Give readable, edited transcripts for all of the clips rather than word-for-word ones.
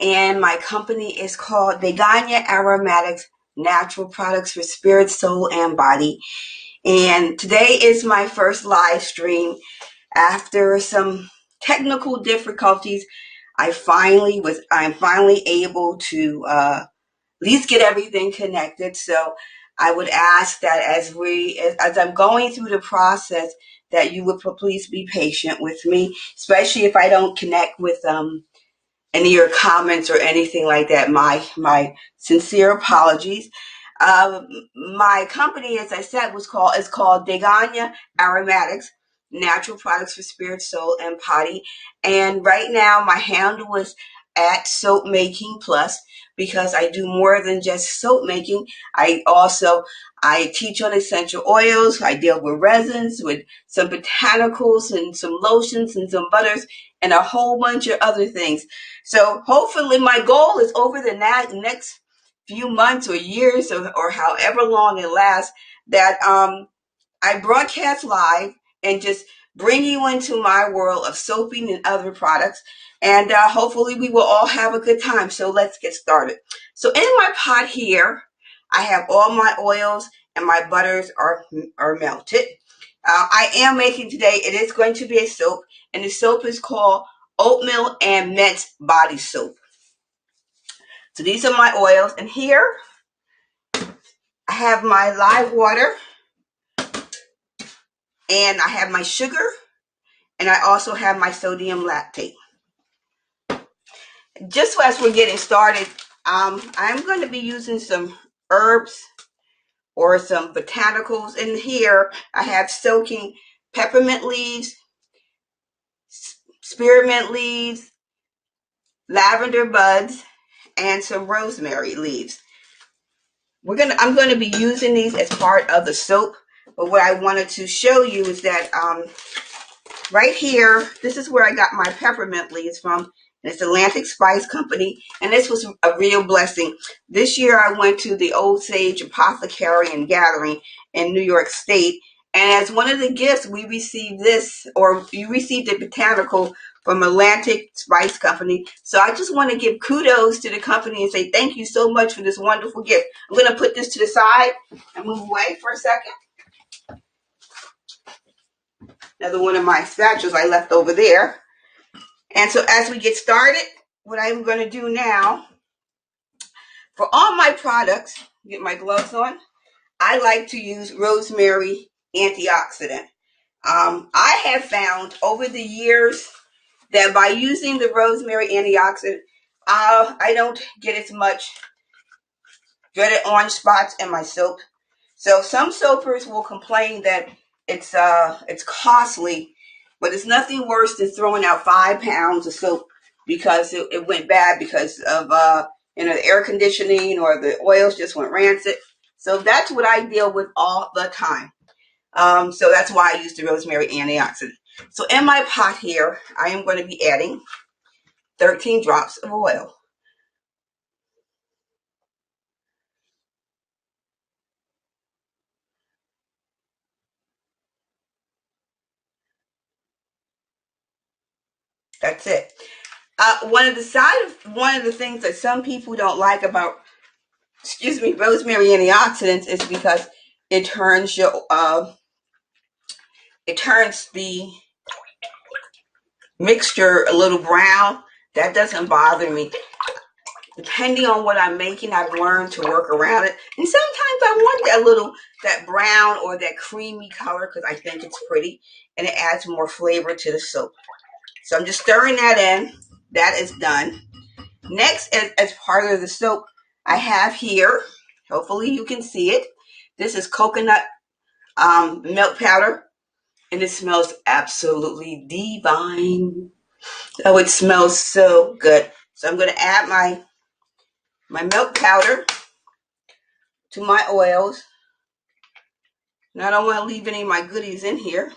and my company is called Vegania Aromatics, Natural Products for Spirit, Soul, and Body. And today is my first live stream. After some technical difficulties, I'm finally able to at least get everything connected. So I would ask that as I'm going through the process, that you would please be patient with me, especially if I don't connect with any of your comments or anything like that. My sincere apologies. My company, as I said, is called Degania Aromatics, Natural Products for Spirit, Soul, and Body. And right now, my handle is at Soap Making Plus, because I do more than just soap making. I teach on essential oils. I deal with resins, with some botanicals, and some lotions, and some butters, and a whole bunch of other things. So hopefully, my goal is over the next few months or years, or however long it lasts, that I broadcast live and just bring you into my world of soaping and other products. And hopefully we will all have a good time. So let's get started. So in my pot here, I have all my oils and my butters are melted. I am making today, it is going to be a soap, and the soap is called Oatmeal and Mint Body Soap. So these are my oils, and here I have my live water, and I have my sugar, and I also have my sodium lactate. Just as we're getting started, I'm going to be using some herbs or some botanicals. In here, I have soaking peppermint leaves, spearmint leaves, lavender buds, and some rosemary leaves. I'm going to be using these as part of the soap. But what I wanted to show you is that right here, this is where I got my peppermint leaves from. It's Atlantic Spice Company, and this was a real blessing. This year I went to the Old Sage Apothecary and Gathering in New York State, and as one of the gifts we received this, or you received a botanical from Atlantic Spice Company. So I just want to give kudos to the company and say thank you so much for this wonderful gift. I'm going to put this to the side and move away for a second. Another one of my spatulas I left over there. And so as we get started, what I'm going to do now, for all my products, get my gloves on, I like to use rosemary antioxidant. I have found over the years that by using the rosemary antioxidant, I don't get as much dreaded orange spots in my soap. So some soapers will complain that it's costly, but it's nothing worse than throwing out 5 pounds of soap because it went bad because of the air conditioning, or the oils just went rancid. So that's what I deal with all the time. So that's why I use the rosemary antioxidant. So in my pot here, I am going to be adding 13 drops of oil. That's it. One of the things that some people don't like about, rosemary antioxidants is because it turns the mixture a little brown. That doesn't bother me. Depending on what I'm making, I've learned to work around it. And sometimes I want that brown or that creamy color because I think it's pretty and it adds more flavor to the soap. So I'm just stirring that in. That is done. Next, as part of the soap, I have here, hopefully you can see it, this is coconut milk powder, and it smells absolutely divine. Oh, it smells so good. So I'm going to add my milk powder to my oils. And I don't want to leave any of my goodies in here.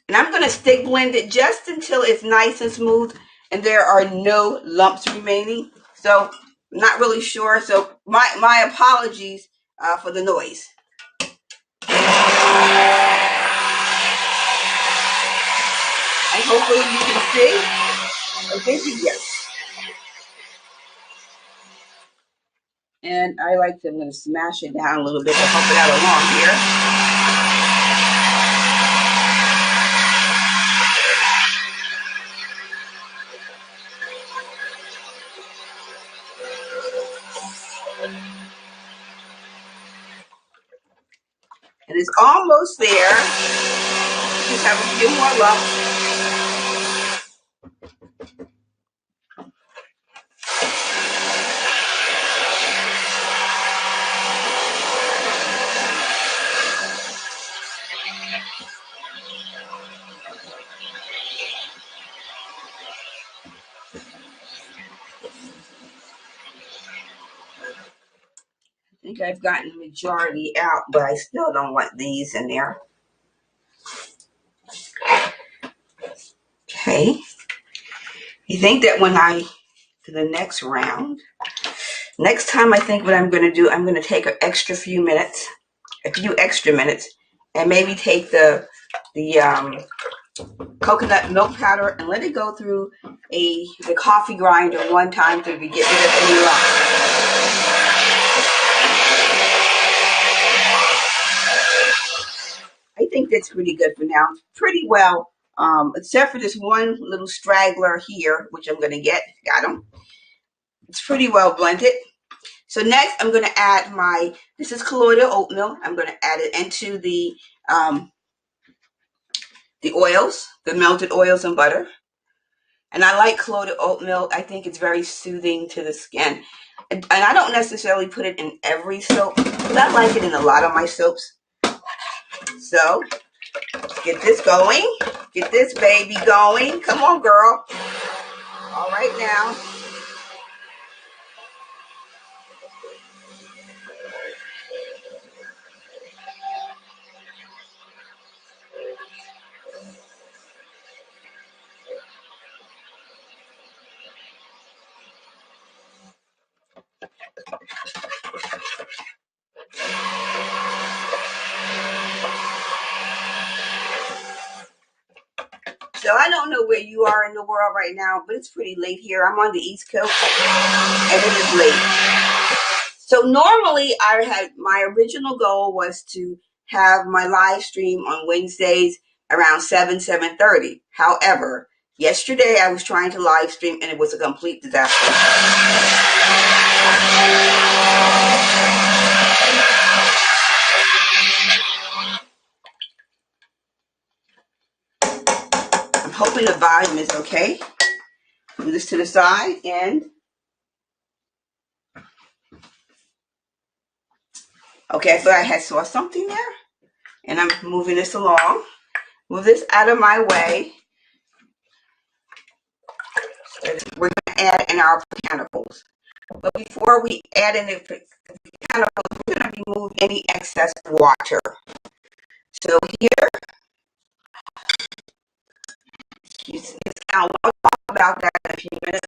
And I'm going to stick blend it just until it's nice and smooth and there are no lumps remaining. So I'm not really sure. So my apologies for the noise. And hopefully you can see. Okay, yes. And I'm going to smash it down a little bit to help it out along here. And it's almost there. Just have a few more lumps. I think I've gotten the majority out, but I still don't want these in there. Okay. You think that when I do the next round, next time I think what I'm going to do, I'm going to take a few extra minutes, and maybe take the coconut milk powder and let it go through the coffee grinder one time to get rid of any lumps. I think that's pretty good for now. Pretty well, except for this one little straggler here, which I'm going to get. Got them. It's pretty well blended. So next, I'm going to add this is colloidal oatmeal. I'm going to add it into the oils, the melted oils and butter. And I like colloidal oatmeal. I think it's very soothing to the skin. And I don't necessarily put it in every soap, but I like it in a lot of my soaps. So, get this going. Get this baby going. Come on, girl. All right now. So I don't know where you are in the world right now, but it's pretty late here. I'm on the East Coast, and it is late. So normally my original goal was to have my live stream on Wednesdays around 7:30. However, yesterday I was trying to live stream and it was a complete disaster. I'm hoping the volume is okay. Move this to the side and okay, I thought I saw something there. And I'm moving this along. Move this out of my way. We're going to add in our botanicals. But before we add in the botanicals, we're going to remove any excess water. So here, now we'll talk about that in a few minutes.